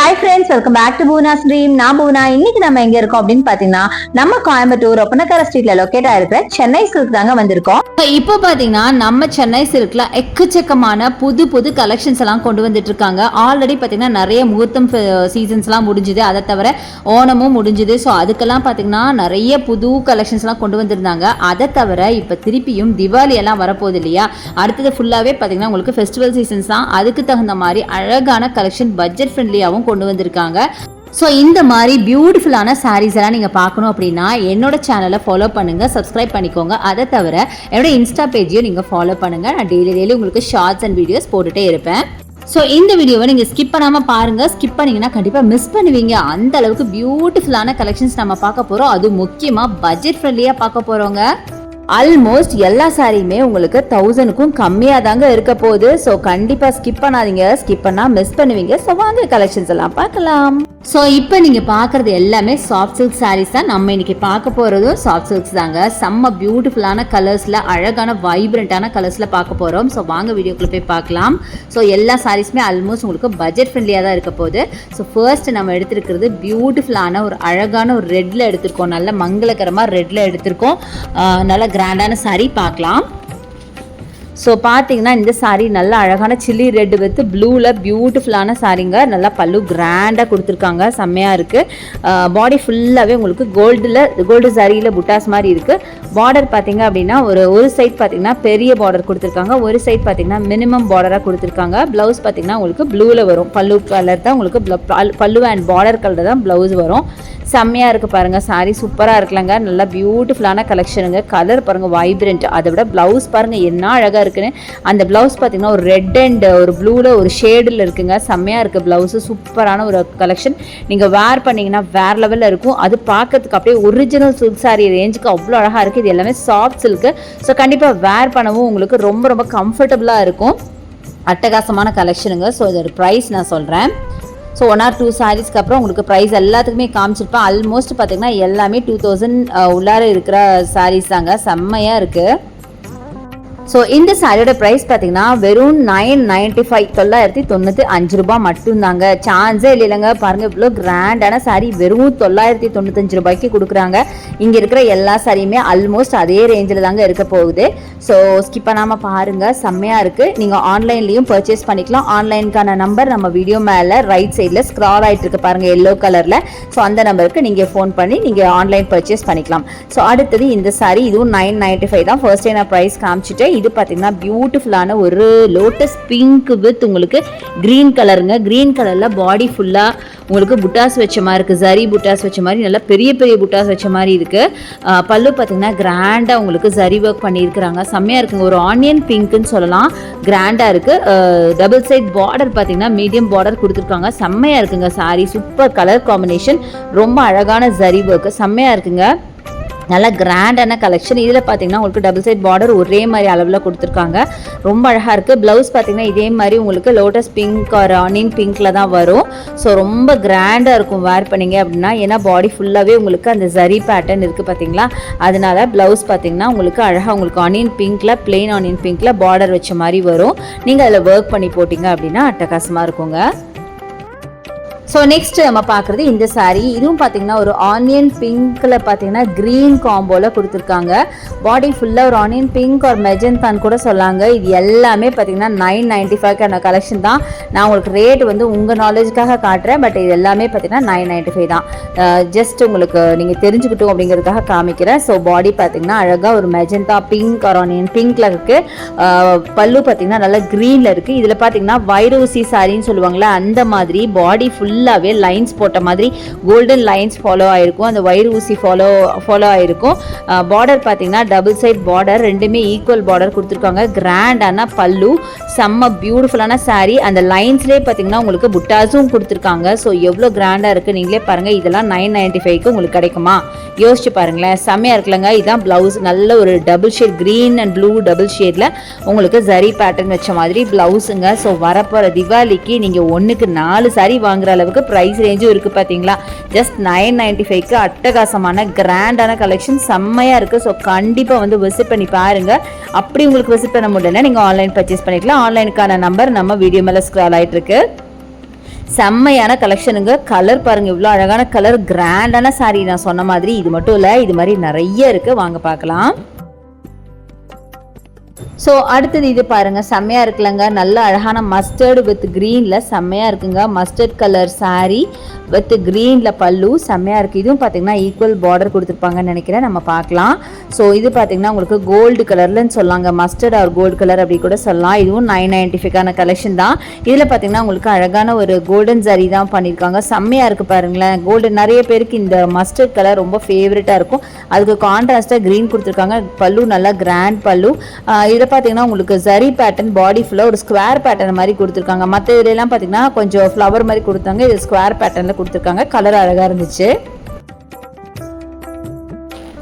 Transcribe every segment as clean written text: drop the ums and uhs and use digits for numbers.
Hi friends, welcome back to Poona stream. நான் பூனா. இன்னைக்கு நம்ம எங்க இருக்கோம் அப்படின்னு பாத்தீங்கன்னா, நம்ம கோயம்புத்தூர் ஒப்பனக்கார ஸ்ட்ரீட்ல லொக்கேட் ஆயிருக்கிற சென்னை சில்க் தாங்க வந்திருக்கோம். இப்போ பாத்தீங்கன்னா நம்ம சென்னை சில்க்ல எக்கச்சக்கமான புது புது கலெக்ஷன்ஸ் எல்லாம் கொண்டு வந்துட்டு இருக்காங்க. ஆல்ரெடி பாத்தீங்கன்னா நிறைய முகூர்த்தம் சீசன்ஸ் எல்லாம் முடிஞ்சுது, அதை தவிர ஓணமும் முடிஞ்சுது. ஸோ அதுக்கெல்லாம் பாத்தீங்கன்னா நிறைய புது கலெக்ஷன்ஸ் எல்லாம் கொண்டு வந்திருந்தாங்க. அதை தவிர இப்ப திருப்பியும் திவாலி எல்லாம் வரப்போகுது இல்லையா, அடுத்தது ஃபுல்லாவே பாத்தீங்கன்னா உங்களுக்கு ஃபெஸ்டிவல் சீசன்ஸ் தான். அதுக்கு தகுந்த மாதிரி அழகான கலெக்ஷன் பட்ஜெட் ஃப்ரெண்ட்லியாகவும் கொண்டு வந்திருக்காங்க. ஸோ இந்த மாதிரி பியூட்டிஃபுல்லான சாரீஸ் எல்லாம் நீங்கள் பார்க்கணும் அப்படின்னா என்னோட சேனலை ஃபாலோ பண்ணுங்கள், சப்ஸ்கிரைப் பண்ணிக்கோங்க. அதை தவிர என்னோட இன்ஸ்டா பேஜையும் நீங்கள் ஃபாலோ பண்ணுங்கள். நான் டெய்லி உங்களுக்கு ஷார்ட்ஸ் அண்ட் வீடியோஸ் போட்டுகிட்டே இருப்பேன். ஸோ இந்த வீடியோவை நீங்கள் ஸ்கிப் பண்ணாமல் பாருங்கள். ஸ்கிப் பண்ணிங்கன்னா கண்டிப்பாக மிஸ் பண்ணுவீங்க. அந்த அளவுக்கு பியூட்டிஃபுல்லான கலெக்ஷன்ஸ் நம்ம பார்க்க போகிறோம். அதுவும் முக்கியமாக பட்ஜெட் ஃப்ரெண்ட்லியாக பார்க்க போகிறோங்க. ஆல்மோஸ்ட் எல்லா சாரியுமே உங்களுக்கு 1000க்கும் கம்மியாக தாங்க இருக்க போகுது. ஸோ கண்டிப்பாக ஸ்கிப் பண்ணாதீங்க. ஸ்கிப் பண்ணால் மிஸ் பண்ணுவீங்க. ஸோ வாங்க கலெக்ஷன்ஸ் எல்லாம் பார்க்கலாம். ஸோ இப்போ நீங்கள் பார்க்குறது எல்லாமே சாஃப்ட் சில்க் சாரீஸ் தான். நம்ம இன்னைக்கு பார்க்க போகிறதும் சாஃப்ட் சில்க்ஸ் தாங்க. செம்ம பியூட்டிஃபுல்லான கலர்ஸில், அழகான வைப்ரண்ட்டான கலர்ஸில் பார்க்க போகிறோம். ஸோ வாங்க வீடியோக்குள்ளே போய் பார்க்கலாம். ஸோ எல்லா சாரீஸுமே ஆல்மோஸ்ட் உங்களுக்கு பட்ஜெட் ஃப்ரெண்ட்லியாக தான் இருக்க போகுது. ஸோ ஃபர்ஸ்ட் நம்ம எடுத்துருக்கிறது பியூட்டிஃபுல்லான ஒரு அழகான ஒரு ரெட்டில் எடுத்திருக்கோம். நல்ல மங்களகரமாக ரெட்டில் எடுத்திருக்கோம். நல்ல கிராண்டான சாரீ பார்க்கலாம். ஸோ பார்த்தீங்கன்னா இந்த சாரீ நல்லா அழகான சில்லி ரெட் வித் ப்ளூவில் பியூட்டிஃபுல்லான சாரீங்க. நல்லா பல்லு கிராண்டாக கொடுத்துருக்காங்க, செம்மையாக இருக்குது. பாடி ஃபுல்லாகவே உங்களுக்கு கோல்டு சாரியில் புட்டாஸ் மாதிரி இருக்குது. பார்டர் பார்த்தீங்க அப்படின்னா ஒரு சைட் பார்த்தீங்கன்னா பெரிய பார்டர் கொடுத்துருக்காங்க, ஒரு சைட் பார்த்தீங்கன்னா மினிமம் பார்டராக கொடுத்துருக்காங்க. ப்ளவுஸ் பார்த்தீங்கன்னா உங்களுக்கு ப்ளூவில் வரும். பல்லு கலர் தான் உங்களுக்கு பல்லு அண்ட் பார்டர் கலர் தான் ப்ளவுஸ் வரும். செம்மையாக இருக்குது பாருங்கள். சாரீ சூப்பராக இருக்கலாங்க. நல்லா பியூட்டிஃபுல்லான கலெக்ஷனுங்க. கலர் பாருங்கள் வைப்ரண்ட். அதை விட ப்ளவுஸ் பாருங்கள் என்ன அழகாக இருக்குன்னு. அந்த ப்ளவுஸ் பார்த்தீங்கன்னா ஒரு ரெட் அண்ட் ஒரு ப்ளூவில் ஒரு ஷேடில் இருக்குங்க. செம்மையாக இருக்குது ப்ளவுஸு. சூப்பரான ஒரு கலெக்ஷன். நீங்கள் வேர் பண்ணிங்கன்னா வேறு லெவலில் இருக்கும். அது பார்க்கறதுக்கு அப்படியே ஒரிஜினல் சில்க் சாரீ ரேஞ்சுக்கு அவ்வளோ அழகாக இருக்குது. இது எல்லாமே சாஃப்ட் சில்க்கு. ஸோ கண்டிப்பாக வேர் பண்ணவும் உங்களுக்கு ரொம்ப ரொம்ப கம்ஃபர்டபுளாக இருக்கும். அட்டகாசமான கலெக்ஷனுங்க. ஸோ இதோட ப்ரைஸ் நான் சொல்கிறேன். ஸோ 1 or 2 சாரீஸ்க்கு அப்புறம் உங்களுக்கு ப்ரைஸ் எல்லாத்துக்குமே காமிச்சிருப்பேன். ஆல்மோஸ்ட் பார்த்தீங்கன்னா எல்லாமே 2000 உள்ளார இருக்கிற சாரீஸ் தாங்க. செம்மையாக இருக்குது. ஸோ இந்த சாரியோட ப்ரைஸ் பார்த்தீங்கன்னா வெறும் 995 995 ரூபாய் மட்டும்தாங்க. சான்ஸே இல்லைங்க. பாருங்கள் இவ்வளோ கிராண்டான சாரீ வெறும் 995 ரூபாய்க்கு கொடுக்குறாங்க. இங்கே இருக்கிற எல்லா சாரியுமே ஆல்மோஸ்ட் அதே ரேஞ்சில் தாங்க இருக்க போகுது. ஸோ ஸ்கிப் பண்ணாமல் பாருங்கள், செம்மையாக இருக்குது. நீங்கள் ஆன்லைன்லேயும் பர்ச்சேஸ் பண்ணிக்கலாம். ஆன்லைனுக்கான நம்பர் நம்ம வீடியோ மேலே ரைட் சைடில் ஸ்க்ரால் ஆகிட்டு இருக்கு பாருங்கள், எல்லோ கலரில். ஸோ அந்த நம்பருக்கு நீங்கள் ஃபோன் பண்ணி நீங்கள் ஆன்லைன் பர்ச்சேஸ் பண்ணிக்கலாம். ஸோ அடுத்தது இந்த சாரீ இதுவும் 995 தான். ஃபர்ஸ்டே நான் ப்ரைஸ் காமிச்சிட்டு இது பார்த்தீங்கன்னா பியூட்டிஃபுல்லான ஒரு லோட்டஸ் பிங்க் வித் உங்களுக்கு கிரீன் கலருங்க. கிரீன் கலரில் பாடி ஃபுல்லாக உங்களுக்கு புட்டாஸ் வச்ச மாதிரி இருக்குது. ஜரி புட்டாஸ் வச்ச மாதிரி நல்லா பெரிய பெரிய புட்டாஸ் வச்ச மாதிரி இருக்குது. பல்லு பார்த்தீங்கன்னா கிராண்டாக உங்களுக்கு ஜரி ஒர்க் பண்ணியிருக்கிறாங்க. செம்மையாக இருக்குங்க. ஒரு ஆனியன் பிங்க்குன்னு சொல்லலாம். கிராண்டாக இருக்குது. டபுள் சைட் பார்டர் பார்த்தீங்கன்னா மீடியம் பார்டர் கொடுத்துருக்காங்க. செம்மையாக இருக்குங்க சாரீ. Super colour combination. ரொம்ப அழகான ஜரி ஒர்க்கு. செம்மையாக இருக்குங்க. நல்லா கிராண்டான கலெக்ஷன். இதில் பார்த்தீங்கன்னா உங்களுக்கு டபுள் சைட் பார்டர் ஒரே மாதிரி அளவில் கொடுத்துருக்காங்க. ரொம்ப அழகாக இருக்குது. ப்ளவுஸ் பார்த்தீங்கன்னா இதே மாதிரி உங்களுக்கு லோட்டஸ் பிங்க் ஒரு ஆனியன் பிங்க்கில் தான் வரும். ஸோ ரொம்ப கிராண்டாக இருக்கும் வேர் பண்ணிங்க அப்படின்னா. ஏன்னா பாடி ஃபுல்லாகவே உங்களுக்கு அந்த ஜரி பேட்டர்ன் இருக்குது பார்த்தீங்களா, அதனால ப்ளவுஸ் பார்த்தீங்கன்னா உங்களுக்கு அழகாக உங்களுக்கு ஆனியன் பிங்க்கில் பிளெயின் ஆனியன் பிங்க்கில் பார்டர் வச்ச மாதிரி வரும். நீங்கள் அதில் ஒர்க் பண்ணி போட்டிங்க அப்படின்னா அட்டகாசமாக இருக்குங்க. ஸோ நெக்ஸ்ட் நம்ம பார்க்குறது இந்த சாரீ. இதுவும் பார்த்தீங்கன்னா ஒரு ஆனியன் பிங்க்கில் பார்த்தீங்கன்னா க்ரீன் காம்போவில் கொடுத்துருக்காங்க. பாடி ஃபுல்லாக ஒரு ஆனியன் பிங்க் ஒரு மெஜந்தான் கூட சொல்லாங்க. இது எல்லாமே பார்த்தீங்கன்னா 995 கலெக்ஷன் தான். நான் உங்களுக்கு ரேட் வந்து உங்கள் நாலேஜுக்காக காட்டுறேன். பட் இது எல்லாமே பார்த்தீங்கன்னா 995 தான். ஜஸ்ட் உங்களுக்கு நீங்கள் தெரிஞ்சுக்கிட்டோம் அப்படிங்கிறதுக்காக காமிக்கிறேன். ஸோ பாடி பார்த்தீங்கன்னா அழகாக ஒரு மெஜந்தா பிங்க் ஒரு ஆனியன் பிங்க்கில் இருக்குது. பல்லு பார்த்தீங்கன்னா நல்லா க்ரீனில் இருக்குது. இதில் பார்த்தீங்கன்னா வைரோசி சாரின்னு சொல்லுவாங்களே அந்த மாதிரி பாடி ஃபுல்லாகவே லைன்ஸ் போட்ட மாதிரி கோல்டன் லைன்ஸ் ஃபாலோ ஆயிருக்கும். அந்த வயிறு ஊசி ஃபாலோ ஆயிருக்கும். பார்டர் பார்த்தீங்கன்னா டபுள் சைட் பார்டர், ரெண்டுமே ஈக்குவல் பார்டர் கொடுத்துருக்காங்க. கிராண்டான பல்லு, செம்ம பியூட்டிஃபுல்லான சாரீ. அந்த லைன்ஸ்லேயே பார்த்தீங்கன்னா உங்களுக்கு புட்டாஸும் கொடுத்துருக்காங்க. ஸோ எவ்வளோ கிராண்டாக இருக்குது நீங்களே பாருங்கள். இதெல்லாம் 995க்கு உங்களுக்கு கிடைக்குமா யோசிச்சு பாருங்களேன். செம்மையாக இருக்குல்லங்க. இதுதான் ப்ளவுஸ். நல்ல ஒரு double shade green and blue double ஷேடில் உங்களுக்கு ஜரி பேட்டர்ன் வச்ச மாதிரி ப்ளவுஸுங்க. ஸோ வரப்போகிற திவாலிக்கு நீங்கள் 1க்கு 4 சாரீ வாங்குற அளவுக்கு பிரைஸ் ரேஞ்சும் இருக்குது பார்த்தீங்களா. ஜஸ்ட் 995க்கு அட்டகாசமான கிராண்டான கலெக்ஷன். செம்மையாக இருக்குது. ஸோ கண்டிப்பாக வந்து விசிட் பண்ணி பாருங்கள். அப்படி உங்களுக்கு விசிட் பண்ண முடியலன்னா நீங்கள் ஆன்லைன் பர்ச்சேஸ் பண்ணிக்கலாம். ஆன்லைனுக்கான நம்பர் நம்ம வீடியோ மேலே ஸ்க்ரால் ஆகிட்டு இருக்கு. செம்மையான கலெக்ஷனுங்க. கலர் பாருங்க, இவ்வளோ அழகான கலர், கிராண்டான சாரீ. நான் சொன்ன மாதிரி இது மட்டும் இல்லை, இது மாதிரி நிறைய இருக்கு, வாங்க பார்க்கலாம். ஸோ அடுத்தது இது பாருங்க, செம்மையா இருக்குல்லங்க. நல்ல அழகான மஸ்டர்டு வித் கிரீன்ல செம்மையா இருக்குங்க. மஸ்டர்ட் கலர் சாரீ வித் கிரீன்ல பல்லு செம்மையா இருக்கு. இதுவும் பார்த்தீங்கன்னா ஈக்குவல் பார்டர் கொடுத்துருப்பாங்கன்னு நினைக்கிறேன், நம்ம பார்க்கலாம். ஸோ இது பார்த்தீங்கன்னா உங்களுக்கு கோல்டு கலர்லன்னு சொல்லாங்க, மஸ்டர்ட் ஆர் கோல்டு கலர் அப்படி கூட சொல்லலாம். இதுவும் 995 கலெக்ஷன் தான். இதில் பார்த்தீங்கன்னா உங்களுக்கு அழகான ஒரு கோல்டன் ஜரி தான் பண்ணியிருக்காங்க, செம்மையா இருக்கு பாருங்களேன். கோல்டன் நிறைய பேருக்கு இந்த மஸ்டர்ட் கலர் ரொம்ப ஃபேவரட்டாக இருக்கும். அதுக்கு கான்ட்ராஸ்டாக க்ரீன் கொடுத்துருக்காங்க. பல்லு நல்லா கிராண்ட் பல்லு. இதில் பார்த்தீங்கன்னா உங்களுக்கு ஜரி பேட்டர்ன், பாடி ஃபுல்லாக ஒரு ஸ்கொயர் பேட்டர்ன் மாதிரி கொடுத்துருக்காங்க. மற்ற இதெல்லாம் பார்த்தீங்கன்னா கொஞ்சம் ஃப்ளவர் மாதிரி கொடுத்தாங்க, இது ஸ்கொயர் பேட்டர்னில் கொடுத்துருக்காங்க. கலர் அழகாக இருந்துச்சு.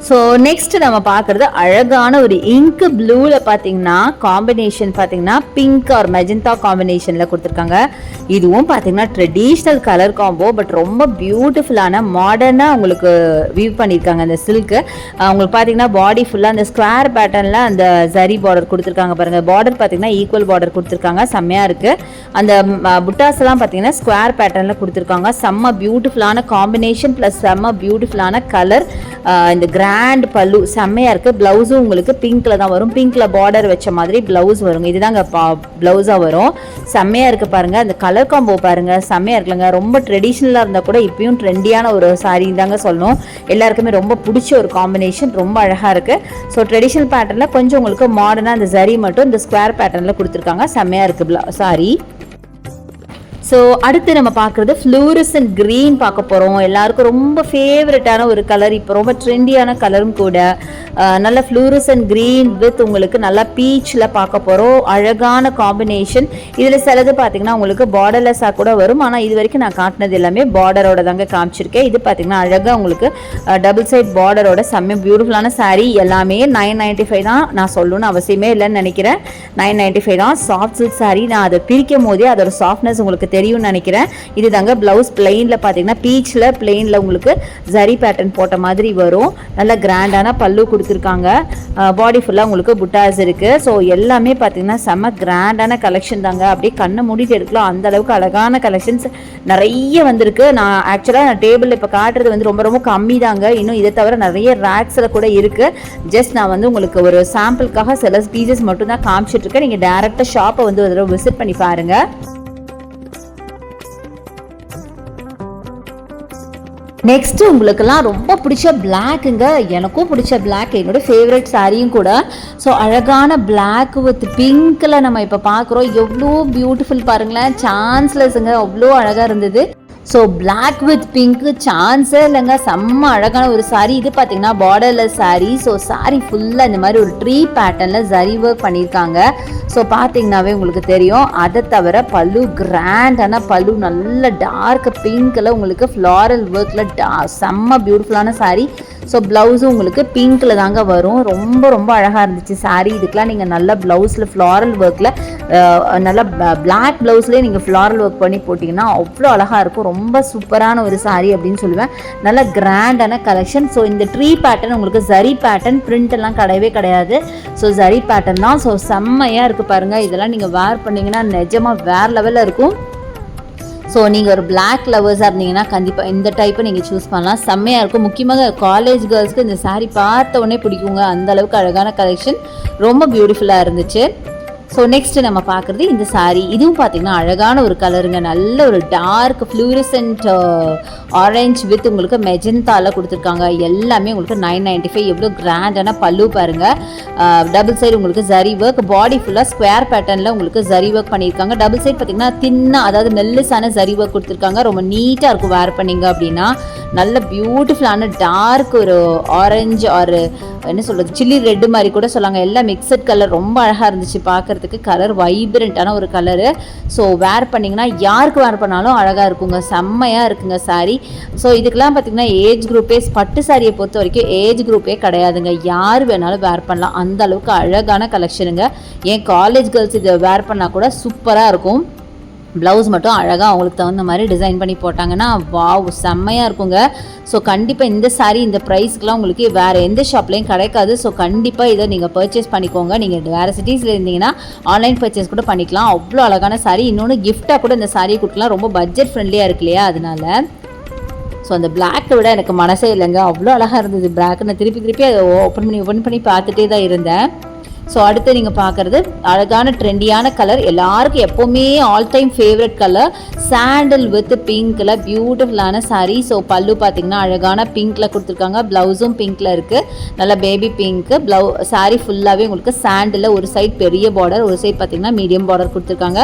ஸோ நெக்ஸ்ட் நம்ம பார்க்குறது அழகான ஒரு இங்க் ப்ளூவில் பார்த்தீங்கன்னா காம்பினேஷன் பார்த்தீங்கன்னா பிங்க் ஆர் மெஜந்தா காம்பினேஷனில் கொடுத்துருக்காங்க. இதுவும் பார்த்தீங்கன்னா ட்ரெடிஷ்னல் கலர் காம்போ, பட் ரொம்ப பியூட்டிஃபுல்லான மாடர்னாக உங்களுக்கு வியூ பண்ணியிருக்காங்க. அந்த சில்க்கு உங்களுக்கு பார்த்தீங்கன்னா பாடி ஃபுல்லாக அந்த ஸ்கொயர் பேட்டர்னில் அந்த ஜரி பார்டர் கொடுத்துருக்காங்க பாருங்கள். பார்டர் பார்த்தீங்கன்னா ஈக்குவல் பார்டர் கொடுத்துருக்காங்க, செம்மையாக இருக்குது. அந்த புட்டாஸ் எல்லாம் பார்த்தீங்கன்னா ஸ்கொயர் பேட்டர்னில் கொடுத்துருக்காங்க. செம்ம பியூட்டிஃபுல்லான காம்பினேஷன் ப்ளஸ் செம்ம பியூட்டிஃபுல்லான கலர். இந்த கிராண்ட் பல்லு செம்மையா இருக்கு. பிளவுஸும் உங்களுக்கு பிங்க்ல தான் வரும், பிங்க்ல பார்டர் வச்ச மாதிரி பிளவுஸ் வருங்க. இதுதாங்க பிளவுஸா வரும். செம்மையா இருக்கு பாருங்க. அந்த கலர் காம்போ பாருங்க, செம்மையா இருக்குல்லங்க. ரொம்ப ட்ரெடிஷ்னலா இருந்தா கூட இப்பயும் ட்ரெண்டியான ஒரு சாரி தாங்க சொல்லணும். எல்லாருக்குமே ரொம்ப பிடிச்ச ஒரு காம்பினேஷன், ரொம்ப அழகா இருக்கு. ஸோ ட்ரெடிஷ்னல் பேட்டர்ன்ல கொஞ்சம் உங்களுக்கு மாடர்னா அந்த ஜரி மட்டும் இந்த ஸ்கொயர் பேட்டர்ன்ல கொடுத்துருக்காங்க, செம்மையா இருக்கு சாரி. ஸோ அடுத்து நம்ம பார்க்குறது ஃப்ளூரசன்ட் க்ரீன் பார்க்க போகிறோம். எல்லாருக்கும் ரொம்ப ஃபேவரட்டான ஒரு கலர், இப்போ ரொம்ப ட்ரெண்டியான கலரும் கூட. நல்ல ஃப்ளூரசன்ட் க்ரீன் வித் உங்களுக்கு நல்லா பீச்சில் பார்க்க போகிறோம். அழகான காம்பினேஷன். இதில் சிலது பார்த்தீங்கன்னா உங்களுக்கு பார்டர்லெஸ்ஸாக கூட வரும், ஆனால் இது வரைக்கும் நான் காட்டினது எல்லாமே பார்டரோட தாங்க காமிச்சிருக்கேன். இது பார்த்தீங்கன்னா அழகாக உங்களுக்கு டபுள் சைட் பார்டரோட செம்ம பியூட்டிஃபுல்லான சாரீ. எல்லாமே 995 தான், நான் சொல்லணும்னு அவசியமே இல்லைன்னு நினைக்கிறேன். 995 தான். Soft silk sari. நான் அதை பிரிக்கும் போதே அதோட சாஃப்ட்னஸ் உங்களுக்கு தெரியும்னு நினைக்கிறேன். இது தாங்க பிளவுஸ். பிளெயின்ல பார்த்தீங்கன்னா பீச்சில் பிளெயின்ல உங்களுக்கு ஜரி பேட்டர்ன் போட்ட மாதிரி வரும். நல்ல கிராண்டான பல்லு கொடுத்துருக்காங்க. பாடி ஃபுல்லாக உங்களுக்கு புட்டாஸ் இருக்கு. ஸோ எல்லாமே பார்த்தீங்கன்னா செம்ம கிராண்டான கலெக்ஷன் தாங்க. அப்படியே கண்ணை மூடிட்டு எடுக்கலாம், அந்த அளவுக்கு அழகான கலெக்ஷன்ஸ் நிறைய வந்திருக்கு. நான் ஆக்சுவலாக டேபிள் இப்போ காட்டுறது வந்து ரொம்ப ரொம்ப கம்மி தாங்க. இன்னும் இதை தவிர நிறைய ரேக்ஸில் கூட இருக்கு. ஜஸ்ட் நான் வந்து உங்களுக்கு ஒரு சாம்பிளுக்காக சில பீசஸ் மட்டும் தான் காமிச்சிட்டு இருக்கேன். நீங்கள் டேரெக்டாக ஷாப்பை வந்து ஒரு தடவை விசிட் பண்ணி பாருங்க. நெக்ஸ்ட் உங்களுக்கெல்லாம் ரொம்ப பிடிச்ச பிளாக்குங்க. எனக்கும் பிடிச்ச பிளாக், என்னோட ஃபேவரட் சாரியும் கூட. ஸோ அழகான பிளாக் வித் பிங்க்கில் நம்ம இப்போ பார்க்குறோம். எவ்வளோ பியூட்டிஃபுல் பாருங்களேன், சான்ஸ்லெஸ்ஸுங்க, அவ்வளோ அழகாக இருந்தது. ஸோ பிளாக் வித் பிங்க்கு சான்ஸே இல்லைங்க, செம்ம அழகான ஒரு சாரீ. இது பார்த்தீங்கன்னா பார்டர்லெஸ் சாரீ. ஸோ சாரீ ஃபுல்லாக இந்த மாதிரி ஒரு ட்ரீ பேட்டர்னில் ஜரி ஒர்க் பண்ணியிருக்காங்க. ஸோ பார்த்தீங்கன்னாவே உங்களுக்கு தெரியும். அதை தவிர பல்லு கிராண்டான பல்லு, நல்ல டார்க் பிங்க்கில் உங்களுக்கு ஃப்ளாரல் ஒர்க்கில் செம்ம பியூட்டிஃபுல்லான சாரீ. ஸோ ப்ளவுஸும் உங்களுக்கு பிங்க்கில் தாங்க வரும். ரொம்ப ரொம்ப அழகாக இருந்துச்சு சாரீ. இதுக்கெலாம் நீங்கள் நல்ல ப்ளவுஸில் ஃப்ளாரல் ஒர்க்கில் நல்லா பிளாக் ப்ளவுஸ்லேயே நீங்கள் ஃப்ளாரல் ஒர்க் பண்ணி போட்டிங்கன்னா அவ்வளோ அழகாக இருக்கும். ரொம்ப சூப்பரான ஒரு சாரீ அப்படின்னு சொல்லுவேன். நல்ல கிராண்டான கலெக்ஷன். ஸோ இந்த ட்ரீ பேட்டர்ன் உங்களுக்கு ஜரி பேட்டர்ன், பிரிண்ட் எல்லாம் கிடையவே கிடையாது. ஸோ ஜரி பேட்டர்ன் தான். ஸோ செம்மையாக இருக்குது பாருங்கள். இதெல்லாம் நீங்கள் வேர் பண்ணிங்கன்னா நிஜமாக வேறு லெவலில் இருக்கும். ஸோ நீங்கள் ஒரு பிளாக் லவர்ஸாக இருந்தீங்கன்னா கண்டிப்பாக இந்த டைப்பை நீங்கள் சூஸ் பண்ணலாம், செம்மையாக இருக்கும். முக்கியமாக காலேஜ் கேர்ள்ஸ்க்கு இந்த சாரீ பார்த்த உடனே பிடிக்குங்க, அந்தளவுக்கு அழகான கலெக்ஷன், ரொம்ப பியூட்டிஃபுல்லாக இருந்துச்சு. ஸோ நெக்ஸ்ட் நம்ம பார்க்குறது இந்த சாரீ. இதுவும் பார்த்தீங்கன்னா அழகான ஒரு கலருங்க. நல்ல ஒரு டார்க் ஃப்ளூரசன்ட் ஆரஞ்ச் வித் உங்களுக்கு மெஜந்தாவில் கொடுத்துருக்காங்க. எல்லாமே உங்களுக்கு 995. எவ்வளோ கிராண்டான பல்லு பாருங்கள். டபுள் சைடு உங்களுக்கு ஜரி ஒர்க், பாடி ஃபுல்லாக ஸ்கொயர் பேட்டர்னில் உங்களுக்கு ஜரி ஒர்க் பண்ணியிருக்காங்க. டபுள் சைடு பார்த்தீங்கன்னா தின்னாக, அதாவது மெல்லிசான ஜரி ஒர்க் கொடுத்துருக்காங்க. ரொம்ப நீட்டாக இருக்கும் வேர் பண்ணிங்க அப்படின்னா. நல்ல பியூட்டிஃபுல்லான டார்க் ஒரு ஆரஞ்சு ஒரு என்ன சொல்கிறது, சில்லி ரெட்டு மாதிரி கூட சொல்லாங்க. எல்லாம் மிக்சட் கலர், ரொம்ப அழகாக இருந்துச்சு பார்க்குறதுக்கு. கலர் வைப்ரண்ட்டான ஒரு கலரு. ஸோ வேர் பண்ணிங்கன்னா யாருக்கு வேர் பண்ணாலும் அழகாக இருக்குங்க, செம்மையாக இருக்குங்க சாரீ. ஸோ இதுக்கெல்லாம் பார்த்திங்கன்னா ஏஜ் குரூப்பே, பட்டு சாரியை பொறுத்த வரைக்கும் ஏஜ் குரூப்பே கிடையாதுங்க, யார் வேணாலும் வேர் பண்ணலாம். அந்த அளவுக்கு அழகான கலெக்ஷனுங்க. ஏன் காலேஜ் கேர்ள்ஸ் இதை வேர் பண்ணால் கூட சூப்பராக இருக்கும். ப்ளவுஸ் மட்டும் அழகாக அவங்களுக்கு தகுந்த மாதிரி டிசைன் பண்ணி போட்டாங்கன்னா வாவ் செம்மையாக இருக்குங்க. ஸோ கண்டிப்பாக இந்த சாரீ இந்த ப்ரைஸ்க்கெலாம் உங்களுக்கு வேறு எந்த ஷாப்லேயும் கிடைக்காது. ஸோ கண்டிப்பாக இதை நீங்கள் பர்ச்சேஸ் பண்ணிக்கோங்க. நீங்கள் வேறு சிட்டிஸில் இருந்தீங்கன்னா ஆன்லைன் பர்ச்சேஸ் கூட பண்ணிக்கலாம். அவ்வளோ அழகான சாரீ. இன்னொன்று கிஃப்டாக கூட இந்த சாரீ கொடுக்கலாம். ரொம்ப பட்ஜெட் ஃப்ரெண்ட்லியாக இருக்கு இல்லையா, அதனால. ஸோ அந்த பிளாக்கை விட எனக்கு மனசே இல்லைங்க, அவ்வளோ அழகாக இருந்தது பிளாக். நான் திருப்பி அதை ஓப்பன் பண்ணி பார்த்துட்டே தான் இருந்தேன். ஸோ அடுத்து நீங்கள் பார்க்குறது அழகான ட்ரெண்டியான கலர், எல்லாருக்கும் எப்போவுமே all time favourite colour sandal with பிங்க்கில் பியூட்டிஃபுல்லான சாரீ. ஸோ பல்லு பார்த்தீங்கன்னா அழகான பிங்க்கில் கொடுத்துருக்காங்க, ப்ளவுஸும் பிங்க்கில் இருக்குது, நல்லா பேபி பிங்க்கு. சாரீ ஃபுல்லாகவே உங்களுக்கு சாண்டில் ஒரு சைட் பெரிய பார்டர், ஒரு சைட் பார்த்தீங்கன்னா மீடியம் பார்டர் கொடுத்துருக்காங்க.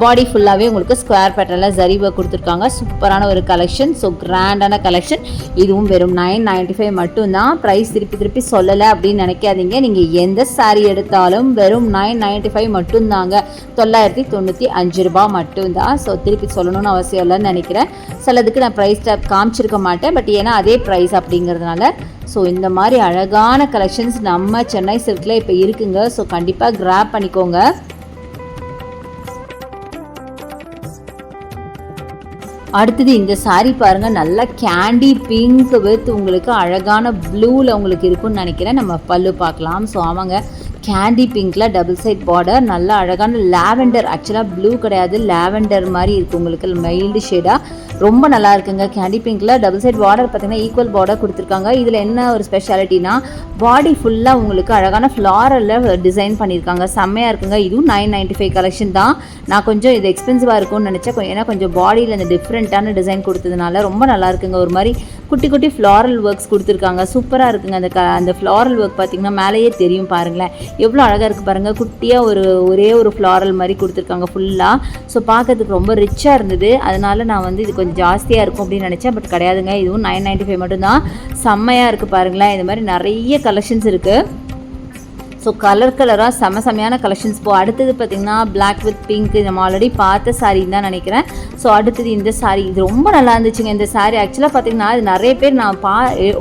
பாடி ஃபுல்லாகவே உங்களுக்கு ஸ்கொயர் பேட்டர்னில் ஜரி ஒர்க் கொடுத்துருக்காங்க. சூப்பரான ஒரு கலெக்ஷன். ஸோ கிராண்டான கலெக்ஷன். இதுவும் வெறும் 995 மட்டும்தான். ப்ரைஸ் திருப்பி சொல்லலை அப்படின்னு நினைக்காதீங்க. நீங்கள் எந்த சாரீ எடுத்தாலும் வெறும் 995 மட்டும்தாங்க, 995 ரூபாய் மட்டும்தான். ஸோ திருப்பி சொல்லணும்னு அவசியம் இல்லைன்னு நினைக்கிறேன். சிலதுக்கு நான் ப்ரைஸ் டேப் காமிச்சிருக்க மாட்டேன், பட் ஏன்னா அதே ப்ரைஸ் அப்படிங்கிறதுனால. ஸோ இந்த மாதிரி அழகான கலெக்ஷன்ஸ் நம்ம சென்னை சில்கில் இப்போ இருக்குங்க. ஸோ கண்டிப்பாக கிராப் பண்ணிக்கோங்க. அடுத்தது இந்த சாரீ பாருங்கள், நல்லா கேண்டி பிங்க் வித் உங்களுக்கு அழகான ப்ளூவில் உங்களுக்கு இருக்குன்னு நினைக்கிறேன். நம்ம பல்லு பார்க்கலாம். ஸோ ஆமாங்க, கேண்டி பிங்க்கில் டபுள் சைட் பார்டர், நல்ல அழகான லாவெண்டர், ஆக்சுவலாக ப்ளூ கிடையாது, லாவெண்டர் மாதிரி இருக்குது உங்களுக்கு, மைல்டு ஷேடாக ரொம்ப நல்லா இருக்குங்க. கேண்டி பிங்க்கில் டபுள் சைட் பார்டர் பார்த்தீங்கன்னா ஈக்குவல் பார்டர் கொடுத்துருக்காங்க. இதில் என்ன ஒரு ஸ்பெஷாலிட்டினா பாடி ஃபுல்லாக உங்களுக்கு அழகான ஃப்ளாரலில் டிசைன் பண்ணியிருக்காங்க, செம்மையாக இருக்குங்க. இதுவும் 995 கலெக்ஷன் தான். நான் கொஞ்சம் இது எக்ஸ்பென்சிவாக இருக்கும்னு நினச்சேன், ஏன்னா கொஞ்சம் பாடியில் இந்த டிஃப்ரெண்ட்டான டிசைன் கொடுத்ததுனால ரொம்ப நல்லா இருக்குங்க. ஒரு மாதிரி குட்டி குட்டி ஃப்ளாரல் ஒர்க்ஸ் கொடுத்துருக்காங்க, சூப்பராக இருக்குங்க. அந்த ஃப்ளாரல் ஒர்க் பார்த்திங்கன்னா மேலேயே தெரியும் பாருங்களேன், எவ்வளோ அழகாக இருக்குது பாருங்கள். குட்டியாக ஒரே ஒரு ஃப்ளாரல் மாதிரி கொடுத்துருக்காங்க ஃபுல்லாக. ஸோ பார்க்கறதுக்கு ரொம்ப ரிச்சாக இருந்தது. அதனால நான் இது கொஞ்சம் ஜாஸ்தியாக இருக்கும் அப்படின்னு நினச்சேன், பட் கிடையாதுங்க. இதுவும் 995 மட்டும்தான். செம்மையாக இருக்குது பாருங்களேன். இது மாதிரி நிறைய கலெக்ஷன்ஸ் இருக்குது. ஸோ கலராக செமையான கலெக்ஷன்ஸ். அடுத்தது பார்த்திங்கன்னா பிளாக் வித் பிங்க், நம்ம ஆல்ரெடி பார்த்த சாரின்னு தான் நினைக்கிறேன். ஸோ அடுத்தது இந்த சாரீ, இது ரொம்ப நல்லா இருந்துச்சுங்க. இந்த சாரீ ஆக்சுவலாக பார்த்திங்கன்னா இது நிறைய பேர் நான்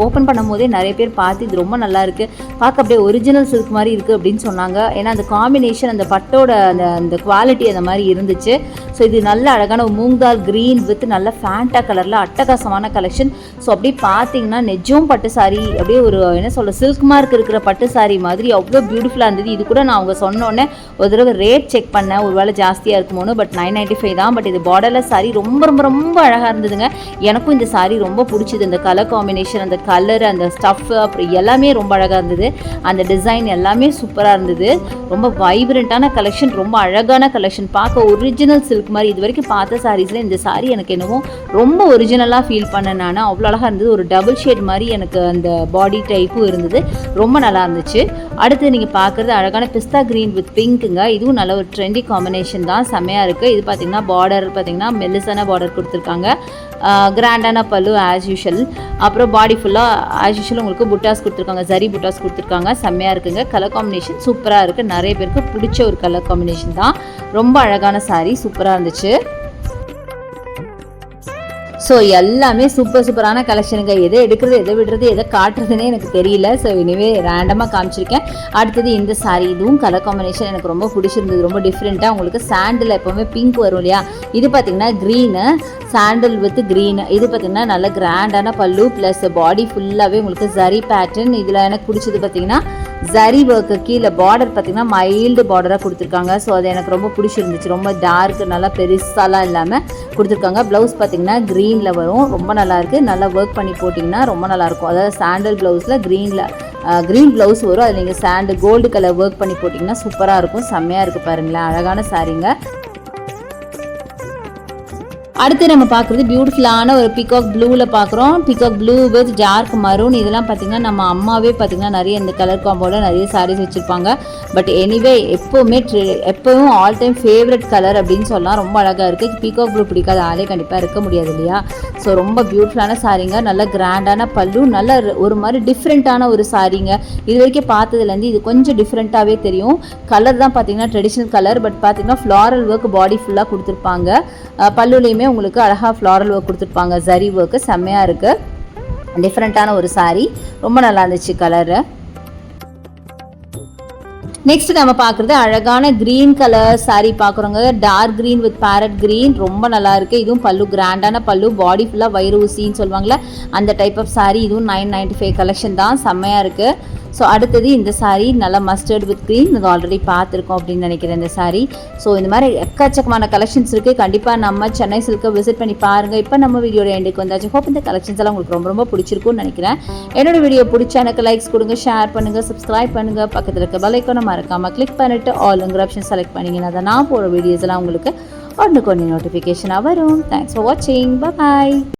ஓப்பன் பண்ணும் போதே நிறைய பேர் பார்த்து இது ரொம்ப நல்லா இருக்குது, பார்க்க அப்படியே ஒரிஜினல் சில்க் மாதிரி இருக்குது அப்படின்னு சொன்னாங்க. ஏன்னா அந்த காம்பினேஷன், அந்த பட்டோட அந்த குவாலிட்டி அந்த மாதிரி இருந்துச்சு. ஸோ இது நல்ல அழகான மூங்கால் க்ரீன் வித் நல்ல ஃபேண்டா கலரில் அட்டகாசமான கலெக்ஷன். ஸோ அப்படியே பார்த்தீங்கன்னா நெஜம் பட்டு சாரீ, அப்படியே ஒரு என்ன சொல்ல சில்க் மார்க் இருக்கிற பட்டு சாரீ மாதிரி அவ்வளோ பியூட்டிஃபுல்லாக இருந்தது. இது கூட நான் அவங்க சொன்னோன்னே ஒரு தடவை ரேட் செக் பண்ணேன், ஒரு வேளை ஜாஸ்தியாக இருக்குமோன்னு. பட் 995 தான். பட் இது பார்டர்லெஸ் சாரீ ரொம்ப ரொம்ப ரொம்ப அழகாக இருந்ததுங்க. எனக்கும் இந்த சாரீ ரொம்ப பிடிச்சிது. இந்த கலர் காம்பினேஷன், அந்த கலர், அந்த ஸ்டஃப், அப்புறம் எல்லாமே ரொம்ப அழகாக இருந்தது. அந்த டிசைன் எல்லாமே சூப்பராக இருந்தது. ரொம்ப வைப்ரண்ட்டான கலெக்ஷன், ரொம்ப அழகான கலெக்ஷன், பார்க்க ஒரிஜினல் சில்க் மாதிரி. இது வரைக்கும் பார்த்த சாரீஸில் இந்த சாரீ எனக்கு என்னவோ ரொம்ப ஒரிஜினலாக ஃபீல் பண்ணேன் நான். அவ்வளோ அழகாக இருந்தது. ஒரு டபுள் ஷேட் மாதிரி எனக்கு அந்த பாடி டைப்பும் இருந்தது, ரொம்ப நல்லா இருந்துச்சு. அடுத்து நீங்கள் பார்க்குறது அழகான பிஸ்தா க்ரீன் வித் பிங்க்குங்க. இதுவும் நல்ல ஒரு ட்ரெண்டி காம்பினேஷன் தான், செம்மையாக இருக்குது. இது பார்த்திங்கன்னா பார்டர் பார்த்திங்கன்னா மெல்லிசான பார்டர் கொடுத்துருக்காங்க, கிராண்டான பல்லு ஆஸ் யூஷுவல். அப்புறம் பாடி ஃபுல்லாக ஆஸ் யூஷுவல் உங்களுக்கு புட்டாஸ் கொடுத்துருக்காங்க, ஜரி புட்டாஸ் கொடுத்துருக்காங்க, செம்மையாக இருக்குங்க. கலர் காம்பினேஷன் சூப்பராக இருக்குது. நிறைய பேருக்கு பிடிச்ச ஒரு கலர் காம்பினேஷன் தான். ரொம்ப அழகான சாரீ, சூப்பராக இருந்துச்சு. ஸோ எல்லாமே சூப்பரான கலெக்ஷனுங்க. எதை எடுக்கிறது, எதை விடுறது, எதை காட்டுறதுன்னே எனக்கு தெரியல. ஸோ இனிவே ரேண்டமாக காமிச்சிருக்கேன். அடுத்தது இந்த சாரீ, இதுவும் கலர் காம்பினேஷன் எனக்கு ரொம்ப பிடிச்சிருந்தது. ரொம்ப டிஃப்ரெண்ட்டாக உங்களுக்கு சாண்டில் எப்போவுமே பிங்க் வரும் இல்லையா, இது பார்த்திங்கன்னா க்ரீனு, சாண்டில் வித் க்ரீன். இது பார்த்திங்கன்னா நல்ல கிராண்டான பல்லு ப்ளஸ் பாடி ஃபுல்லாகவே உங்களுக்கு ஜரி பேட்டர்ன். இதில் எனக்கு பிடிச்சது பார்த்திங்கன்னா ஜரி ஒர்க்கு, கீழே பார்டர் பார்த்திங்கன்னா மைல்டு பார்டராக கொடுத்துருக்காங்க. ஸோ அது எனக்கு ரொம்ப பிடிச்சிருந்துச்சு. ரொம்ப டார்க், நல்லா பெருசாலாம் இல்லாமல் கொடுத்துருக்காங்க. ப்ளவுஸ் பார்த்திங்கன்னா க்ரீனில் வரும், ரொம்ப நல்லாயிருக்கு. நல்லா ஒர்க் பண்ணி போட்டிங்கன்னா ரொம்ப நல்லாயிருக்கும். அதாவது சாண்டல் ப்ளவுஸில் க்ரீன் ப்ளவுஸ் வரும், அதில் நீங்கள் கோல்டு கலர் ஒர்க் பண்ணி போட்டிங்கன்னா சூப்பராக இருக்கும், செம்மையாக இருக்குது பாருங்களேன். அழகான சாரீங்க. அடுத்து நம்ம பார்க்குறது பியூட்டிஃபுல்லான ஒரு பிகாக் ப்ளூவில் பார்க்குறோம். Peacock blue with dark maroon. இதெல்லாம் பார்த்திங்கன்னா நம்ம அம்மாவே பார்த்திங்கன்னா நிறைய இந்த கலர் காம்போவில் நிறைய சாரீஸ் வச்சுருப்பாங்க. பட் எனிவே எப்போவும் ஆல் டைம் ஃபேவரட் கலர் அப்படின்னு சொல்லலாம். ரொம்ப அழகாக இருக்குது. பிகாக் ப்ளூ பிடிக்காத ஆளே கண்டிப்பாக இருக்க முடியாது இல்லையா. ஸோ ரொம்ப பியூட்டிஃபுல்லான சாரீங்க, நல்ல கிராண்டான பல்லு, நல்ல ஒரு மாதிரி டிஃப்ரெண்ட்டான ஒரு சாரீங்க. இது வரைக்கும் பார்த்ததுலேருந்து இது கொஞ்சம் டிஃப்ரெண்ட்டாகவே தெரியும். கலர் தான் பார்த்திங்கன்னா ட்ரெடிஷ்னல் கலர், பட் பார்த்திங்கன்னா ஃப்ளாரல் ஒர்க் பாடி ஃபுல்லாக கொடுத்துருப்பாங்க. பல்லுலேயுமே உங்களுக்கு அழகாக ஃப்ளாரல் ஒர்க் கொடுத்துருப்பாங்க, ஜரி ஒர்க்கு, செம்மையாக இருக்குது. டிஃப்ரெண்ட்டான ஒரு சாரீ, ரொம்ப நல்லா இருந்துச்சு கலரு. நெக்ஸ்ட் நம்ம பார்க்குறது அழகான க்ரீன் கலர் saree பார்க்குறோங்க. Dark green with parrot green, ரொம்ப நல்லா இருக்குது. இதுவும் பல்லு கிராண்டான பல்லு, பாடி ஃபுல்லாக வைர ஊசின்னு சொல்லுவாங்கள்ல அந்த டைப் ஆஃப் saree. இதுவும் 995 கலெக்ஷன் தான், செம்மையாக இருக்குது. ஸோ அடுத்தது இந்த saree நல்லா மஸ்டர்ட் வித் க்ரீன், இது ஆல்ரெடி பார்த்துருக்கோம் அப்படின்னு நினைக்கிறேன் இந்த saree. ஸோ இந்த மாதிரி எக்கச்சக்கமான கலெக்ஷன்ஸ் இருக்குது. கண்டிப்பாக நம்ம சென்னை சில்க்கை விசிட் பண்ணி பாருங்கள். இப்போ நம்ம வீடியோட எண்டுக்கு வந்தாச்சு. ஹோப் இந்த கலெக்ஷன்ஸ் எல்லாம் உங்களுக்கு ரொம்ப ரொம்ப பிடிச்சிருக்கும்னு நினைக்கிறேன். என்னோட வீடியோ பிடிச்சா எனக்கு லைக்ஸ் கொடுங்க, ஷேர் பண்ணுங்கள், சப்ஸ்கிரைப் பண்ணுங்கள், பக்கத்தில் இருக்க பெல் ஐகானை மறக்காமல் கிளிக் பண்ணிவிட்டு ஆல்ங்கிற ஆப்ஷன் செலக்ட் பண்ணிங்கன்னா தான் நான் போகிற வீடியோஸ் எல்லாம் உங்களுக்கு ஒன்றுக்கு ஒன்று நோட்டிஃபிகேஷனாக வரும். தேங்க்ஸ் ஃபார் வாட்சிங், பாய்.